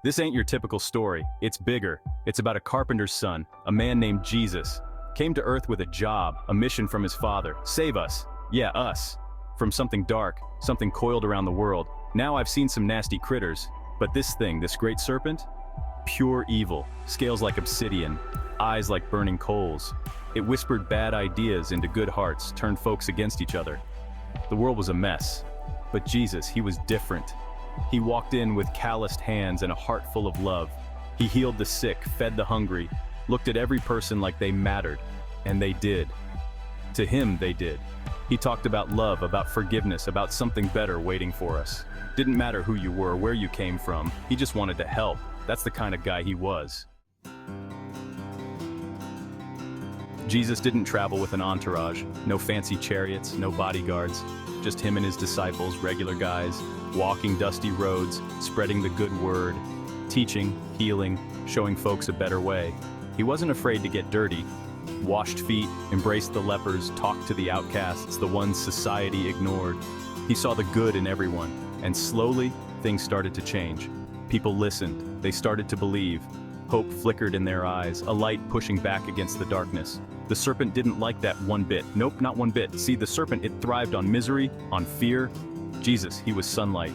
This ain't your typical story. It's bigger. It's about a carpenter's son, a man named Jesus. Came to Earth with a job, a mission from his father. Save us. Yeah, us. From something dark, something coiled around the world. Now I've seen some nasty critters. But this thing, this great serpent? Pure evil. Scales like obsidian. Eyes like burning coals. It whispered bad ideas into good hearts, turned folks against each other. The world was a mess. But Jesus, he was different. He walked in with calloused hands and a heart full of love. He healed the sick, fed the hungry, looked at every person like they mattered. And they did. To him, they did. He talked about love, about forgiveness, about something better waiting for us. Didn't matter who you were, where you came from. He just wanted to help. That's the kind of guy he was. Jesus didn't travel with an entourage. No fancy chariots, no bodyguards. Just him and his disciples, regular guys, walking dusty roads, spreading the good word, teaching, healing, showing folks a better way. He wasn't afraid to get dirty. Washed feet, embraced the lepers, talked to the outcasts, the ones society ignored. He saw the good in everyone, and slowly, things started to change. People listened, they started to believe. Hope flickered in their eyes, a light pushing back against the darkness. The serpent didn't like that one bit. Nope, not one bit. See, the serpent, it thrived on misery, on fear. Jesus, he was sunlight.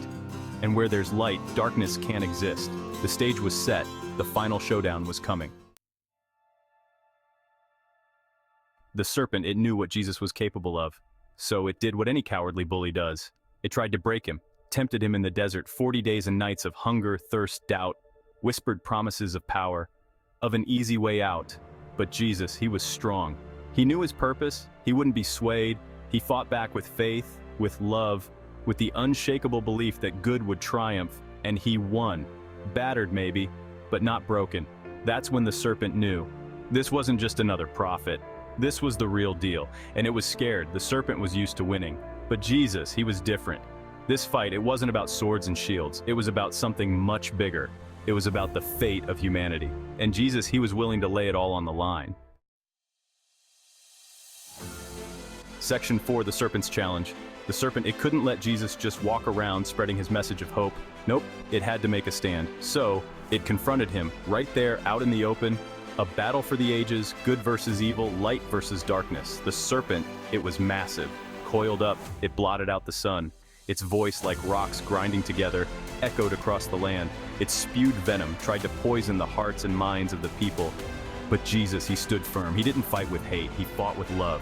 And where there's light, darkness can't exist. The stage was set, the final showdown was coming. The serpent, it knew what Jesus was capable of. So it did what any cowardly bully does. It tried to break him, tempted him in the desert, 40 days and nights of hunger, thirst, doubt, whispered promises of power, of an easy way out. But Jesus, he was strong. He knew his purpose, he wouldn't be swayed. He fought back with faith, with love, with the unshakable belief that good would triumph, and he won. Battered maybe, but not broken. That's when the serpent knew. This wasn't just another prophet. This was the real deal, and it was scared. The serpent was used to winning. But Jesus, he was different. This fight, it wasn't about swords and shields. It was about something much bigger. It was about the fate of humanity. And Jesus, he was willing to lay it all on the line. Section 4, the serpent's challenge. The serpent, it couldn't let Jesus just walk around spreading his message of hope. Nope, it had to make a stand. So, it confronted him, right there, out in the open. A battle for the ages, good versus evil, light versus darkness. The serpent, it was massive. Coiled up, it blotted out the sun. Its voice, like rocks grinding together, echoed across the land. It spewed venom, tried to poison the hearts and minds of the people. But Jesus, he stood firm. He didn't fight with hate, he fought with love.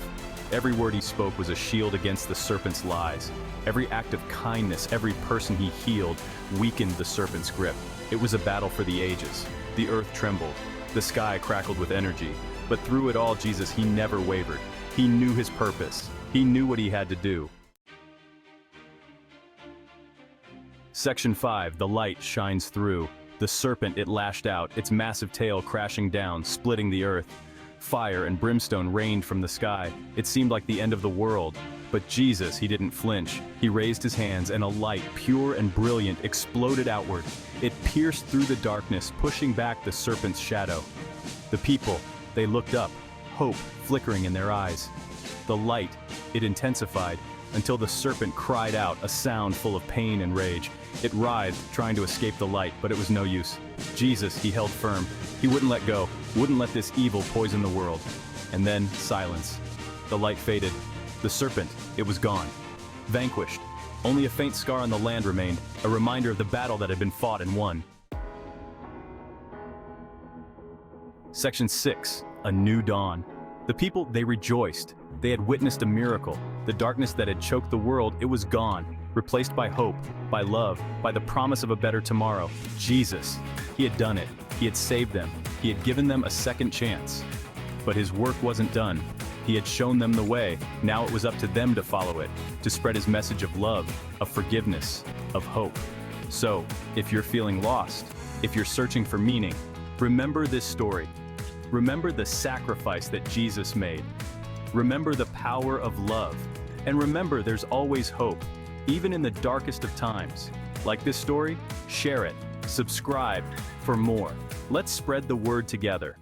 Every word he spoke was a shield against the serpent's lies. Every act of kindness, every person he healed, weakened the serpent's grip. It was a battle for the ages. The earth trembled. The sky crackled with energy. But through it all, Jesus, he never wavered. He knew his purpose. He knew what he had to do. Section 5, the light shines through. The serpent, it lashed out, its massive tail crashing down, splitting the earth. Fire and brimstone rained from the sky. It seemed like the end of the world. But Jesus, he didn't flinch. He raised his hands and a light, pure and brilliant, exploded outward. It pierced through the darkness, pushing back the serpent's shadow. The people, they looked up, hope flickering in their eyes. The light, it intensified, until the serpent cried out, a sound full of pain and rage. It writhed, trying to escape the light, but it was no use. Jesus, he held firm. He wouldn't let go, wouldn't let this evil poison the world. And then, silence. The light faded. The serpent, it was gone. Vanquished. Only a faint scar on the land remained, a reminder of the battle that had been fought and won. Section 6, a new dawn. The people, they rejoiced. They had witnessed a miracle. The darkness that had choked the world, it was gone, replaced by hope, by love, by the promise of a better tomorrow. Jesus, he had done it. He had saved them. He had given them a second chance. But his work wasn't done. He had shown them the way. Now it was up to them to follow it, to spread his message of love, of forgiveness, of hope. So, if you're feeling lost, if you're searching for meaning, remember this story. Remember the sacrifice that Jesus made. Remember the power of love. And remember there's always hope, even in the darkest of times. Like this story? Share it. Subscribe for more. Let's spread the word together.